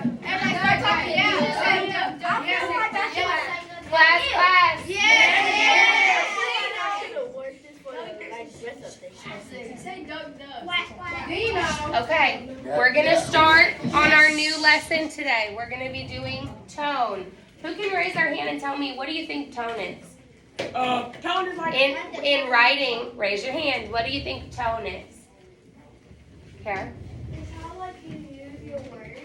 Everybody start talking. Class. Okay, we're going to start on our new lesson today. We're going to be doing tone. Who can raise their hand and tell me, what do you think tone is? Tone is like... In writing, raise your hand. What do you think tone is? Kara? It's how like you use your words.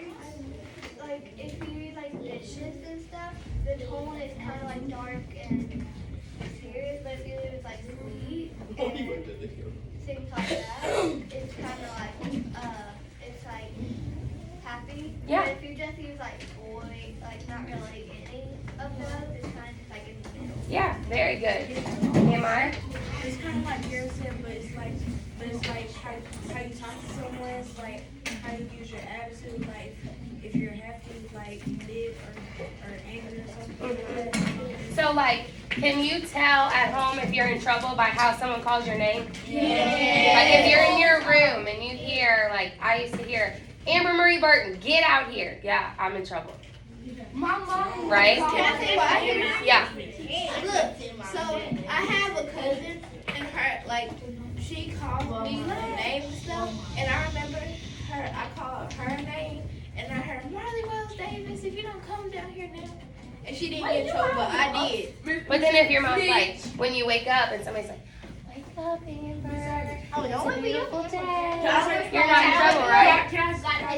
Like if you read like dishes and stuff, the tone is kind of like dark and serious. But if you use like sweet and things like that, it's kind of like it's like happy. Yeah. But if you just use like boy, like not really any of those, it's kind of just like in the middle. Yeah, very good. Nehemiah? It's kind of like Kara said, but it's like how you talk to someone. It's like how you use your attitude. Like if you're happy, like mid or angry or something like that. So, like, can you tell at home if you're in trouble by how someone calls your name? Yeah. Like, if you're in your room and you hear, like, I used to hear, Amber Marie Burton, get out here. Yeah, I'm in trouble. Mama. Right? Can I tell you what I hear? Yeah. Look, so I have a cousin, and her, like, she calls me names and stuff, and I remember her, I called her name, and I heard, Marley Wells Davis, if you don't come down here now. And she didn't get in trouble, but I did. But then if your mom's like, when you wake up and somebody's like, wake up, Amber. Oh, don't It's a wake me up. beautiful day. You're not in trouble, right?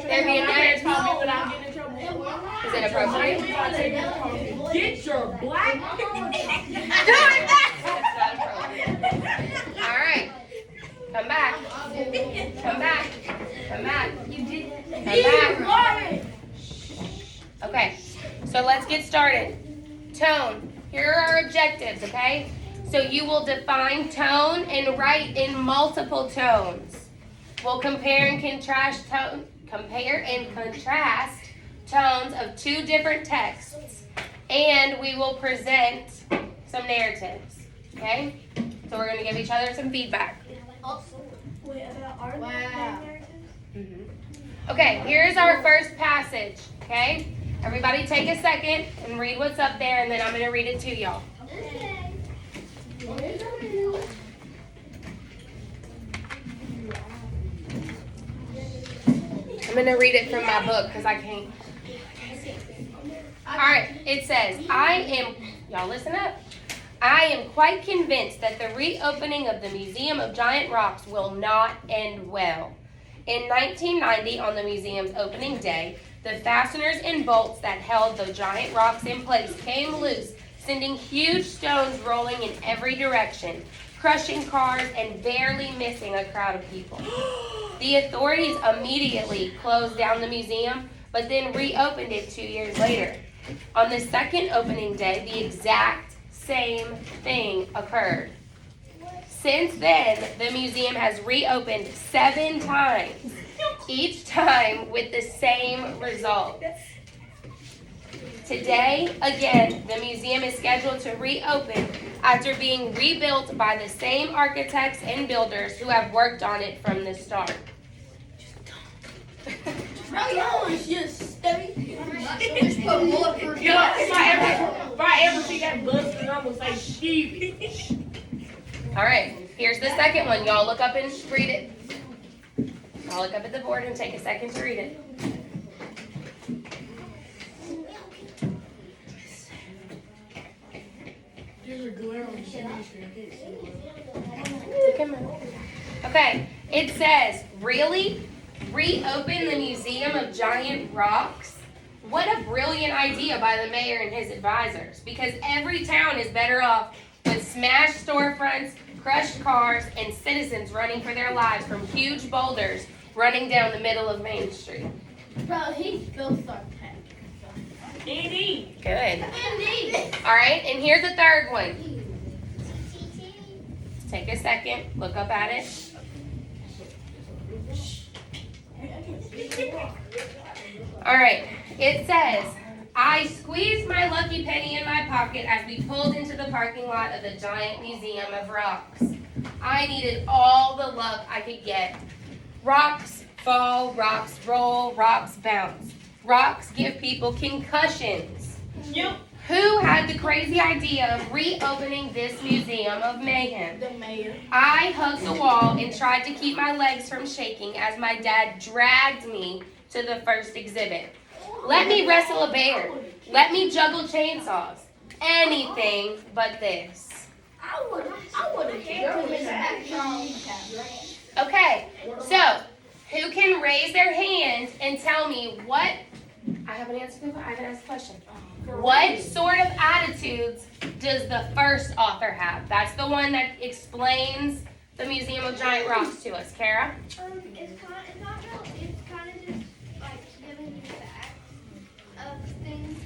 There be another Tell me when I'm getting in trouble. Is it appropriate? Get your black... That's not appropriate. All right. Come back. Come back. Come back. You did it. Come back. Okay. So let's get started. Tone. Here are our objectives, okay? So you will define tone and write in multiple tones. We'll compare and contrast tones of two different texts, and we will present some narratives. Okay? So we're going to give each other some feedback. Wow. Okay, here's our first passage. Okay? Everybody take a second and read what's up there, and then I'm going to read it to y'all. I'm going to read it from my book because I can't. All right, it says, y'all listen up. I am quite convinced that the reopening of the Museum of Giant Rocks will not end well. In 1990, on the museum's opening day, the fasteners and bolts that held the giant rocks in place came loose, sending huge stones rolling in every direction, crushing cars and barely missing a crowd of people. The authorities immediately closed down the museum, but then reopened it 2 years later. On the second opening day, the exact same thing occurred. Since then, the museum has reopened 7 times, each time with the same results. Today, again, the museum is scheduled to reopen after being rebuilt by the same architects and builders who have worked on it from the start. If I ever see that busted, I'm going to say sheep. All right, here's the second one. Y'all look up and read it. Y'all look up at the board and take a second to read it. There's a glare on the screen. Okay, it says, really? Reopen the Museum of Giant Rocks? What a brilliant idea by the mayor and his advisors, because every town is better off with smashed storefronts, crushed cars, and citizens running for their lives from huge boulders running down the middle of Main Street. Bro, he's still sarcastic. Indeed. Good. All right, and here's the third one. Take a second, look up at it. All right, it says, I squeezed my lucky penny in my pocket as we pulled into the parking lot of the Giant Museum of Rocks. I needed all the luck I could get. Rocks fall, rocks roll, rocks bounce. rocks give people concussions. Yep. Who had the crazy idea of reopening this museum of mayhem? The mayor. I hugged the wall and tried to keep my legs from shaking as my dad dragged me to the first exhibit. Let me wrestle a bear. Let me juggle chainsaws. Anything but this. I would have killed him. Okay, so who can raise their hand and tell me what? I haven't answered the. I haven't asked the question. What sort of attitudes does the first author have? That's the one that explains the Museum of Giant Rocks to us. Kara? It's not real. It's kind of just like giving you facts of things.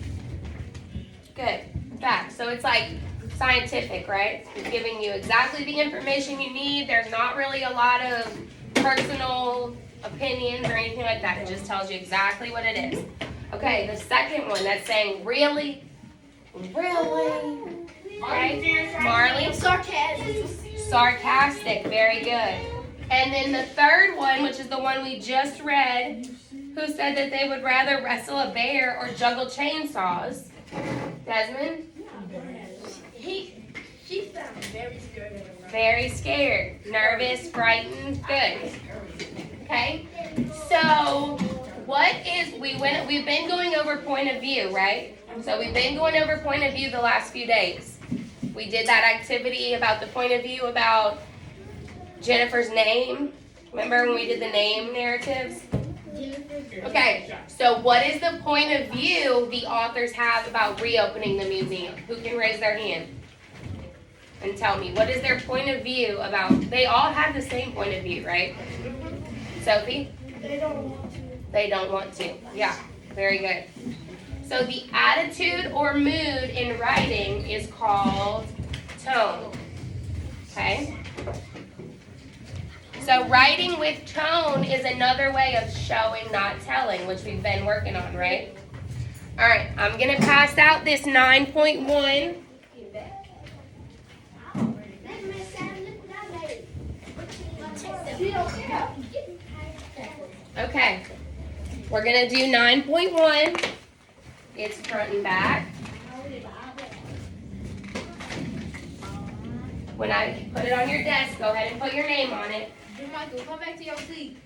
Good. Facts. So it's like scientific, right? It's giving you exactly the information you need. There's not really a lot of personal opinions or anything like that. It just tells you exactly what it is. Okay, the second one that's saying really, right? Marley, Sarcasm. sarcastic, very good. And then the third one, which is the one we just read, who said that they would rather wrestle a bear or juggle chainsaws? Desmond? She sounded very scared. Very scared, nervous, frightened, good. Okay, so we've been going over point of view, right? So we've been going over point of view the last few days. We did that activity about the point of view about Jennifer's name. Remember when we did the name narratives? Okay, so what is the point of view the authors have about reopening the museum? Who can raise their hand and tell me, what is their point of view about, they all have the same point of view, right? Sophie? They don't want to. They don't want to. Yeah, very good. So the attitude or mood in writing is called tone. Okay? So writing with tone is another way of showing, not telling, which we've been working on, right? All right, I'm going to pass out this 9.1. Okay, we're going to do 9.1. It's front and back. When I put it on your desk, go ahead and put your name on it. Michael, come back to your seat.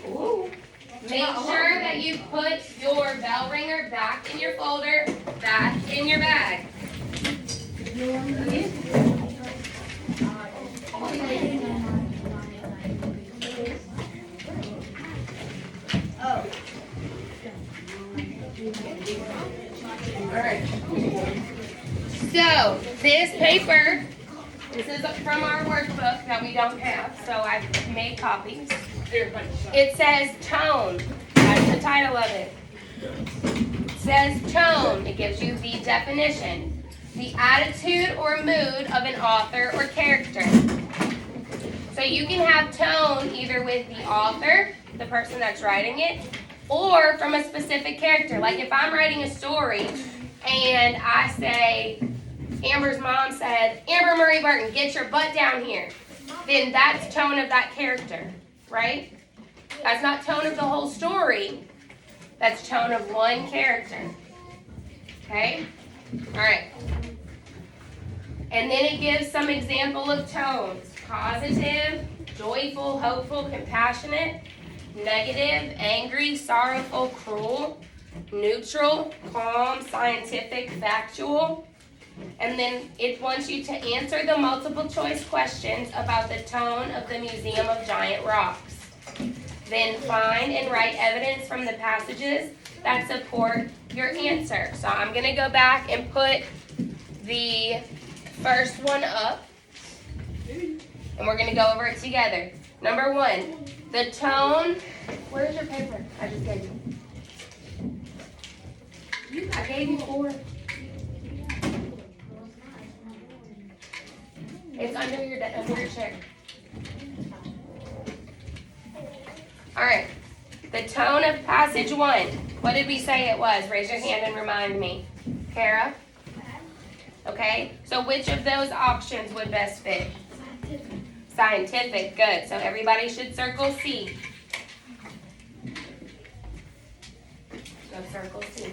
Ooh. Make sure that you put your bell ringer back in your folder, back in your bag. Alright. So, this paper, this is from our workbook that we don't have, so I've made copies. It says tone. That's the title of it. It says tone. It gives you the definition. The attitude or mood of an author or character. So you can have tone either with the author, the person that's writing it, or from a specific character. Like if I'm writing a story and I say, Amber's mom said, Amber Murray Burton, get your butt down here. Then that's tone of that character, right? That's not tone of the whole story. That's tone of one character. Okay? All right. And then it gives some example of tones. Positive, joyful, hopeful, compassionate, negative, angry, sorrowful, cruel, neutral, calm, scientific, factual. And then it wants you to answer the multiple choice questions about the tone of the Museum of Giant Rocks. Then find and write evidence from the passages that support your answer. So I'm going to go back and put the first one up. And we're going to go over it together. Number 1, the tone. Where's your paper? I just gave you. I gave you 4. It's under your chair. All right. The tone of passage 1. What did we say it was? Raise your hand and remind me. Kara? Okay. So which of those options would best fit? Scientific, good. So everybody should circle C. Go circle C.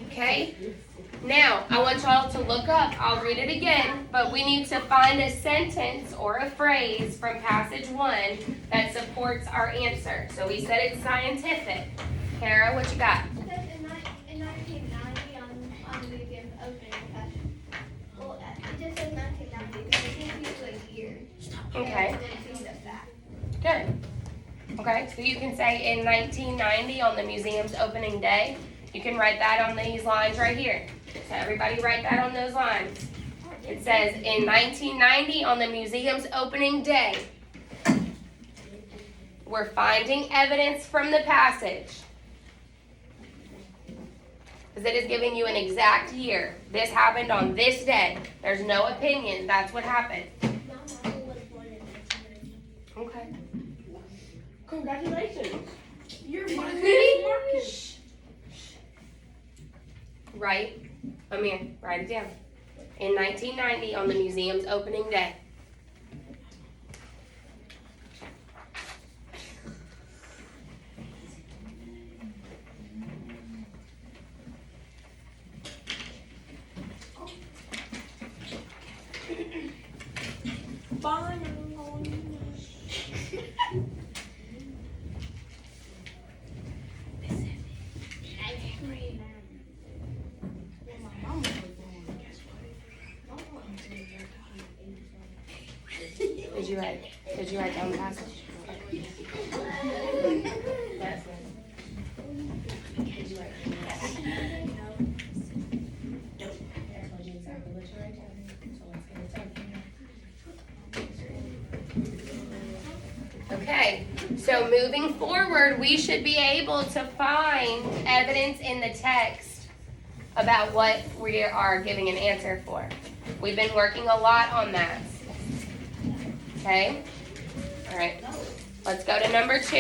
Okay? Now, I want y'all to look up. I'll read it again, but we need to find a sentence or a phrase from passage 1 that supports our answer. So we said it's scientific. Kara, what you got? In 1990 on the museum opening passage. Well, it just says 1990, but it gives you a year. Okay. And it's the fact. Good. Okay, so you can say in 1990 on the museum's opening day. You can write that on these lines right here. So everybody write that on those lines. It says in 1990 on the museum's opening day. We're finding evidence from the passage. Because it is giving you an exact year. This happened on this day. There's no opinion. That's what happened. Okay. Congratulations. You're Write, Amir, write it down. In 1990 on the museum's opening day. Did you write down the passage? That's it. Did you write down the passage? No. I told you exactly what you write down. So let's get it done. Okay, so moving forward, we should be able to find evidence in the text about what we are giving an answer for. We've been working a lot on that. Okay? All right. Let's go to number 2.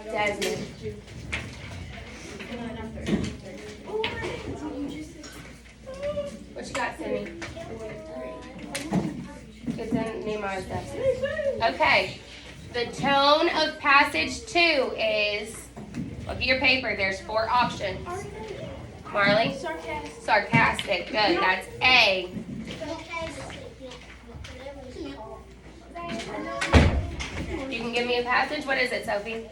Desmond. What you got, Sydney? It's in Nehemiah's desk. Okay. The tone of passage 2 is, look at your paper, there's 4 options. Marley? Sarcastic. Good. That's A. You can give me a passage? What is it, Sophie?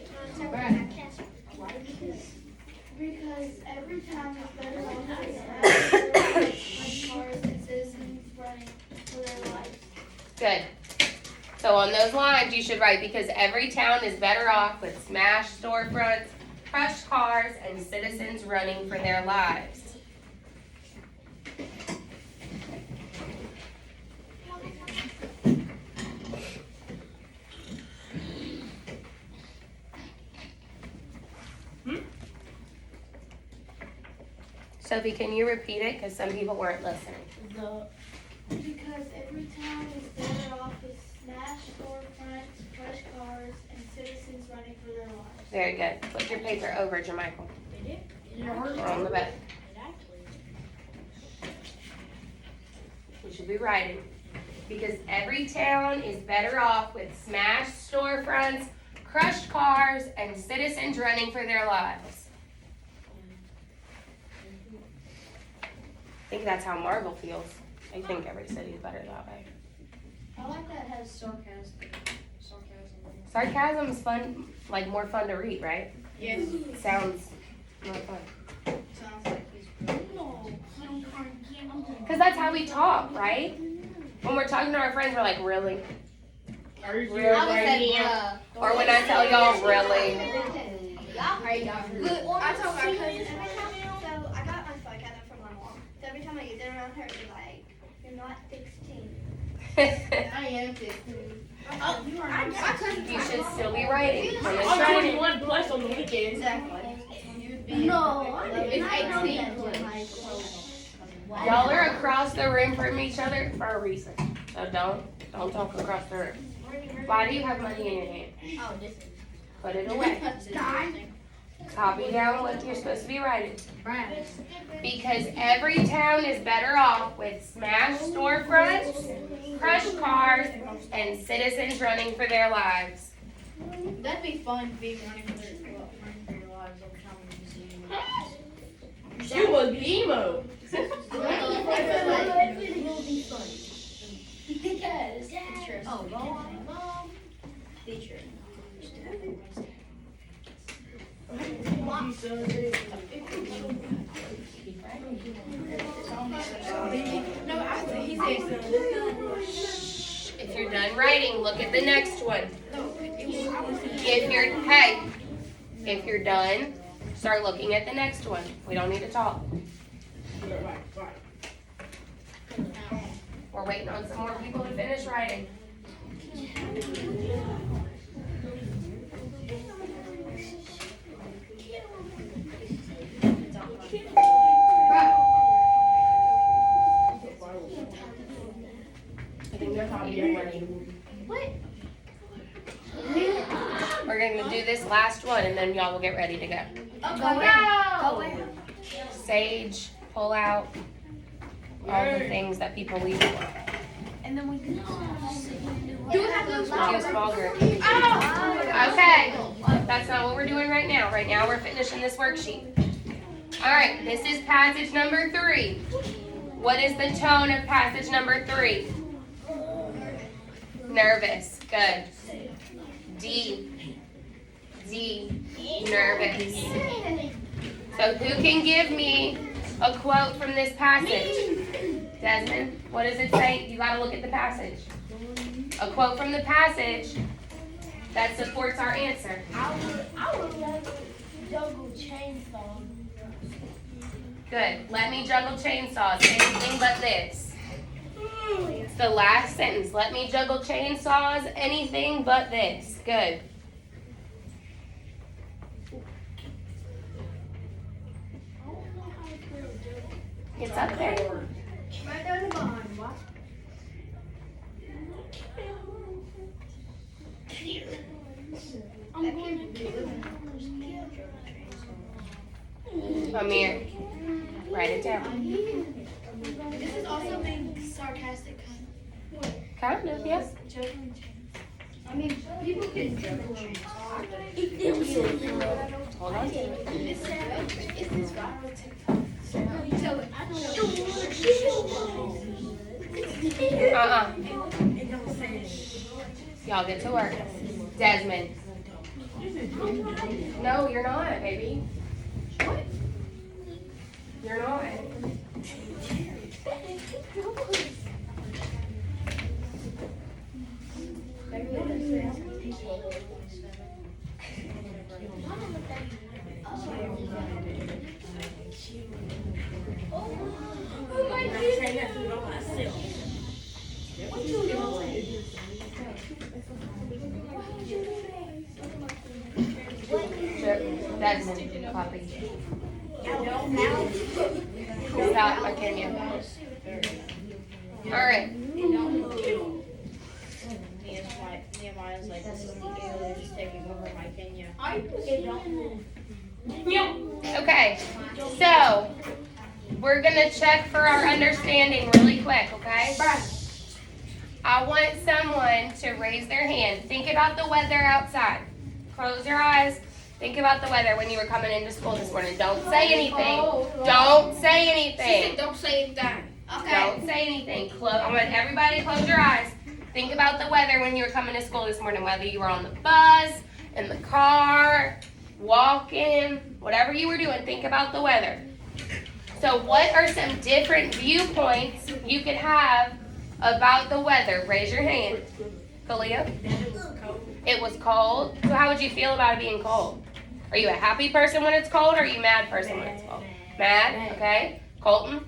Because every time it's better off cars and citizens running for their lives. Good. So on those lines, you should write, because every town is better off with smashed storefronts, crushed cars, and citizens running for their lives. Sophie, can you repeat it? Because some people weren't listening. Because every town is better off with smashed storefronts, crushed cars, and citizens running for their lives. Very good. Flip your paper over, Jermichael. Or on the back. We should be writing. Because every town is better off with smashed storefronts, crushed cars, and citizens running for their lives. I think that's how Marvel feels. I think every city is better that way. I like that it has sarcasm. Sarcasm is fun, like more fun to read, right? Yes. Sounds more fun. Sounds like he's Because that's how we talk, right? When we're talking to our friends, we're like, really? Are you Really? Or when I tell y'all, really? I told my cousin, so I got my sarcasm from my mom. So every time I use it around her, she's like, "You're not 16." I am 16. Oh, you are not. You should still be writing. I'm I'm gonna try to- 21 plus on the weekends. Exactly. No, It's 18. Y'all are across the room from each other for a reason. So don't talk across the room. Why do you have money in your hand? Oh, this is. Put it away. Copy down what you're supposed to be writing. Because every town is better off with smashed storefronts, crushed cars, and citizens running for their lives. That'd be fun, being running for your lives every time we see you. You was emo. If you're done writing, look at the next one. If you're done, start looking at the next one. We don't need to talk. We're waiting on some more people to finish writing. I think they're probably running. We're going to do this last one and then y'all will get ready to go. Sage, pull out all the things that people leave for. And then we can Do we have to do Use small group. Okay, that's not what we're doing right now. Right now we're finishing this worksheet. All right, this is passage number 3. What is the tone of passage number 3? Nervous. Good. D. Nervous. So who can give me a quote from this passage? Desmond, what does it say? You gotta look at the passage. A quote from the passage that supports our answer. I would love juggle chainsaw. Good. Let me juggle chainsaws. Anything but this. It's the last sentence. Let me juggle chainsaws. Anything but this. Good. It's up there. Right there in the bottom. What? I'm going to do Amir, write it down. This is also being sarcastic, Kind of, yes. I mean, people can juggle chainsaw. Hold on to it. It's this viral TikTok. So I Y'all get to work. Desmond. No, you're not, baby. What? You're not. Desmond, copy. Stop, Kenya. All right. Nehemiah's like, this is the aliens taking over my Kenya. Okay, so we're gonna check for our understanding really quick, okay? I want someone to raise their hand. Think about the weather outside. Close your eyes. Think about the weather when you were coming into school this morning. Don't say anything. Don't say anything. Don't say anything. Okay. Don't say anything. I want everybody to close your eyes. Think about the weather when you were coming to school this morning, whether you were on the bus, in the car, walking, whatever you were doing, think about the weather. So what are some different viewpoints you could have about the weather? Raise your hand. Kalia? It was cold. So how would you feel about it being cold? Are you a happy person when it's cold, or are you a mad person when it's cold? Mad? Okay. Colton?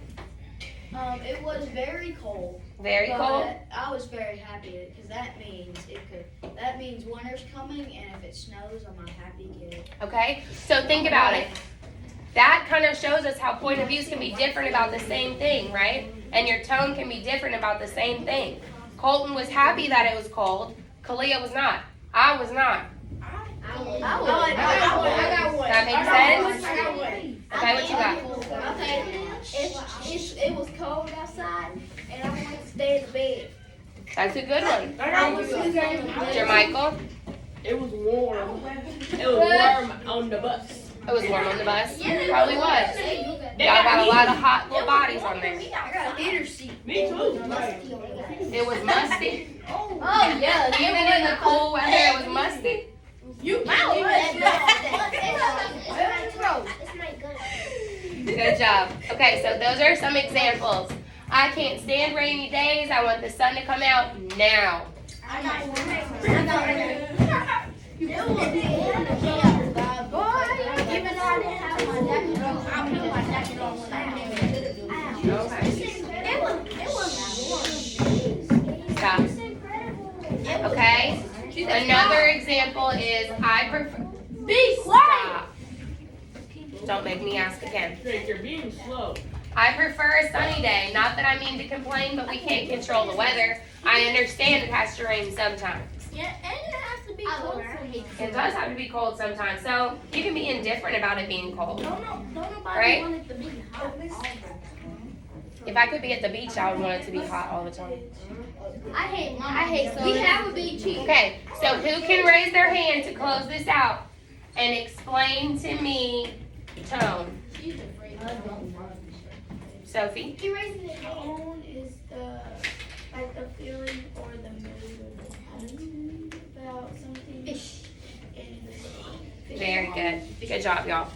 It was very cold. Very cold? I was very happy because that means winter's coming, and if it snows, I'm a happy kid. Okay, so think about it. That kind of shows us how point of views can be different about the same thing, right? And your tone can be different about the same thing. Colton was happy that it was cold. Kalia was not. I was not. got one. That makes sense? Okay, what you got? Okay, it was cold outside, and I wanted to stay in the bed. That's a good one. I got one. Jermichael? It was warm. It was warm on the bus. It was warm on the bus? Probably was. Y'all got a lot of hot little bodies on there. I got a heater seat. Me too. It was musty. Oh yeah, Even in the cool weather, it was musty. Good job. Okay, so those are some examples. I can't stand rainy days. I want the sun to come out now. Even though I didn't have my jacket on, I put my jacket on when I had it. Stop. Okay. Another example is I prefer. Be quiet. Stop. Don't make me ask again. Drake, you're being slow. I prefer a sunny day. Not that I mean to complain, but we can't control the weather. I understand it has to rain sometimes. Yeah, and it has to be cold for me. It does have to be cold sometimes. So you can be indifferent about it being cold. Don't nobody Right? want it to be hot. If I could be at the beach, I would want it to be hot all the time. I hate summer. We have a beach here. Okay, so who can raise their hand to close this out and explain to me tone? Sophie? Tone is the feeling or the mood about something. Very good. Good job, y'all.